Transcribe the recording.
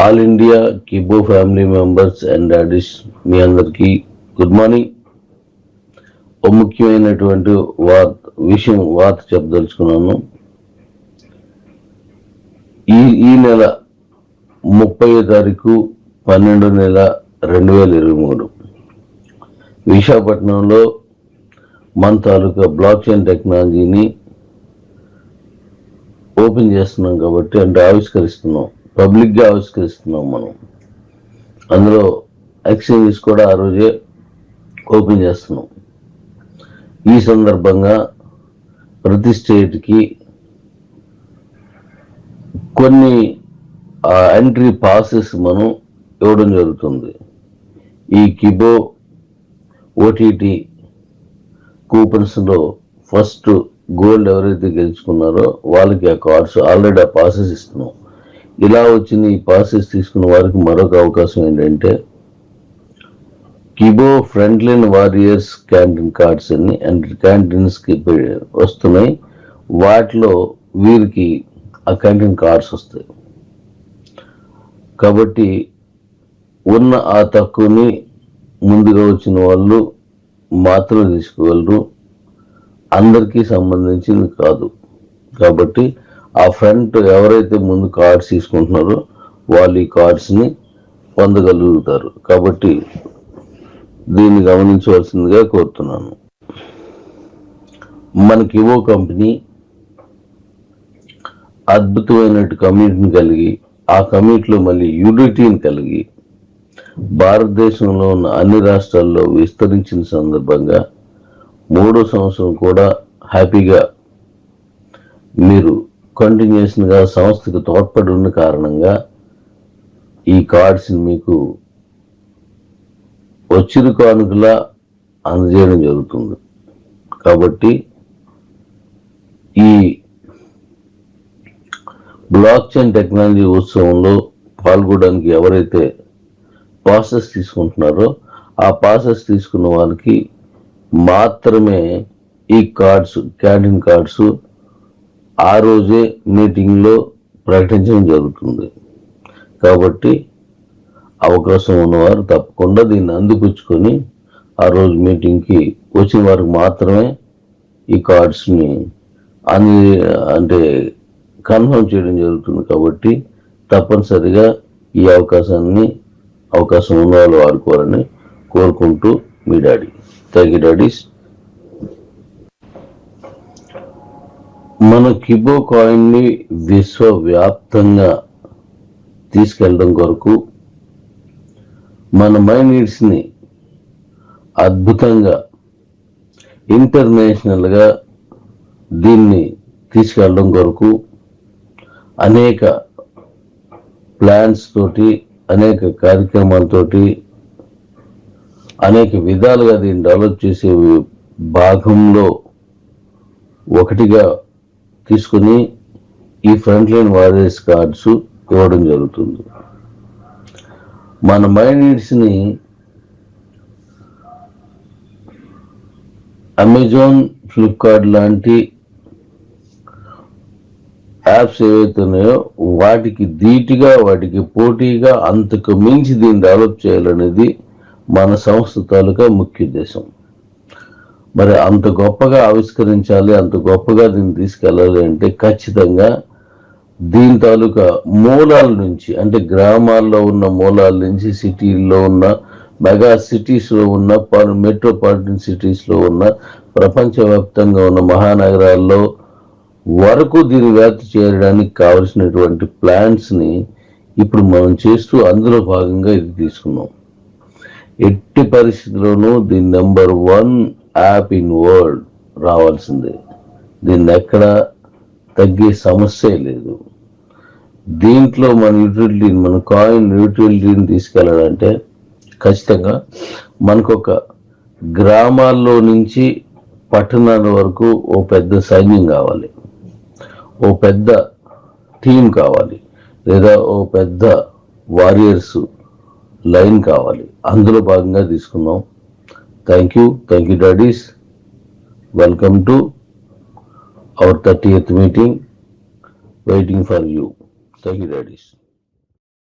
All India Kibo family members and daddies మీ అందరికీ good morning. ఓ ముఖ్యమైనటువంటి వార్త చెప్పదలుచుకున్నాను. ఈ నెల 30వ తారీఖు 12వ నెల 2023 విశాఖపట్నంలో మన తాలూకా బ్లాక్ చైన్ టెక్నాలజీని ఓపెన్ చేస్తున్నాం కాబట్టి, అంటే ఆవిష్కరిస్తున్నాం, పబ్లిక్గా ఆవిష్కరిస్తున్నాం. మనం అందులో ఎక్స్చేంజెస్ కూడా ఆ రోజే ఓపెన్ చేస్తున్నాం. ఈ సందర్భంగా ప్రతి స్టేట్కి కొన్ని ఎంట్రీ పాసెస్ మనం ఇవ్వడం జరుగుతుంది. ఈ కిబో ఓటీటీ కూపన్స్లో ఫస్ట్ గోల్డ్ ఎవరైతే గెలుచుకున్నారో వాళ్ళకి ఆ కార్డ్స్ ఆల్రెడీ ఆ పాసెస్ ఇస్తున్నాం. ఇలా వచ్చిన ఈ పాసెస్ తీసుకున్న వారికి మరొక అవకాశం ఏంటంటే, Kibo front line warriors canteen cards అన్ని క్యాంటీన్స్కి వస్తున్నాయి. వాటిలో వీరికి ఆ క్యాంటీన్ కార్డ్స్ వస్తాయి. కాబట్టి ఉన్న ఆ తక్కువని ముందుగా వచ్చిన వాళ్ళు మాత్రం తీసుకోగలరు, అందరికీ సంబంధించింది కాదు. కాబట్టి ఆ ఫ్రంట్ ఎవరైతే ముందు కార్డ్స్ తీసుకుంటున్నారో వాళ్ళు ఈ కార్డ్స్ని పొందగలుగుతారు. కాబట్టి దీన్ని గమనించవలసిందిగా కోరుతున్నాను. మన కివో కంపెనీ అద్భుతమైన కమ్యూనిటీని కలిగి, ఆ కమ్యూనిటీలో మళ్ళీ యూనిటీని కలిగి భారతదేశంలో ఉన్న అన్ని రాష్ట్రాల్లో విస్తరించిన సందర్భంగా 3వ సంవత్సరం కూడా హ్యాపీగా మీరు కంటిన్యూషన్గా సంస్థకు తోడ్పడి ఉన్న కారణంగా ఈ కార్డ్స్ని మీకు వచ్చిన కానుకలా అందజేయడం జరుగుతుంది. కాబట్టి ఈ బ్లాక్ చైన్ టెక్నాలజీ ఉత్సవంలో పాల్గొనడానికి ఎవరైతే పాసెస్ తీసుకుంటున్నారో ఆ పాసెస్ తీసుకున్న వాళ్ళకి మాత్రమే ఈ కార్డ్స్, క్యాంటీన్ కార్డ్స్ ఆ రోజే మీటింగ్లో ప్రకటించడం జరుగుతుంది. కాబట్టి అవకాశం ఉన్నవారు తప్పకుండా దీన్ని అందిపుచ్చుకొని ఆ రోజు మీటింగ్కి వచ్చిన వారికి మాత్రమే ఈ కార్డ్స్ని అంటే కన్ఫర్మ్ చేయడం జరుగుతుంది. కాబట్టి తప్పనిసరిగా ఈ అవకాశం ఉన్న వాళ్ళు వాడుకోవాలని కోరుకుంటూ మీ డాడీ. Thank you daddy's. మన కిబో కాయిన్ని విశ్వవ్యాప్తంగా తీసుకెళ్ళడం కొరకు మన మై నీడ్స్ని అద్భుతంగా ఇంటర్నేషనల్గా దీన్ని తీసుకెళ్ళడం కొరకు అనేక ప్లాన్స్ తోటి, అనేక కార్యక్రమాలతోటి, అనేక విధాలుగా దీన్ని డెవలప్ చేసే భాగంలో ఒకటిగా తీసుకుని ఈ ఫ్రంట్ లైన్ వారియర్స్ కార్డ్స్ ఇవ్వడం జరుగుతుంది. మన మై నీడ్స్ని అమెజాన్, ఫ్లిప్కార్ట్ లాంటి యాప్స్ ఏవైతే ఉన్నాయో వాటికి ధీటుగా, వాటికి పోటీగా, అంతకు మించి దీన్ని డెవలప్ చేయాలనేది మన సంస్థ తాలూకా ముఖ్య ఉద్దేశం. మరి అంత గొప్పగా ఆవిష్కరించాలి, అంత గొప్పగా దీన్ని తీసుకెళ్ళాలి అంటే ఖచ్చితంగా దీని తాలూకా మూలాల నుంచి, అంటే గ్రామాల్లో ఉన్న మూలాల నుంచి, సిటీల్లో ఉన్న మెగా సిటీస్లో ఉన్న, మెట్రోపాలిటన్ సిటీస్లో ఉన్న, ప్రపంచవ్యాప్తంగా ఉన్న మహానగరాల్లో వరకు దీన్ని వ్యాప్తి చేయడానికి కావలసినటువంటి ప్లాన్స్ని ఇప్పుడు మనం చేస్తూ అందులో భాగంగా ఇది తీసుకున్నాం. ఎట్టి పరిస్థితుల్లోనూ దీని నెంబర్ 1 యాప్ ఇన్ వరల్డ్ రావాల్సిందే. దీన్ని ఎక్కడ తగ్గే సమస్య లేదు. దీంట్లో మన కాయిన్ యూటిలిటీని తీసుకెళ్ళాలంటే ఖచ్చితంగా మనకొక గ్రామాల్లో నుంచి పట్టణాల వరకు ఓ పెద్ద సైన్యం కావాలి, ఓ పెద్ద టీం కావాలి, లేదా ఓ పెద్ద వారియర్స్ లైన్ కావాలి. అందులో భాగంగా తీసుకున్నాం. Thank you daddy's. Welcome to our 30th meeting. Waiting for you. Thank you daddy's.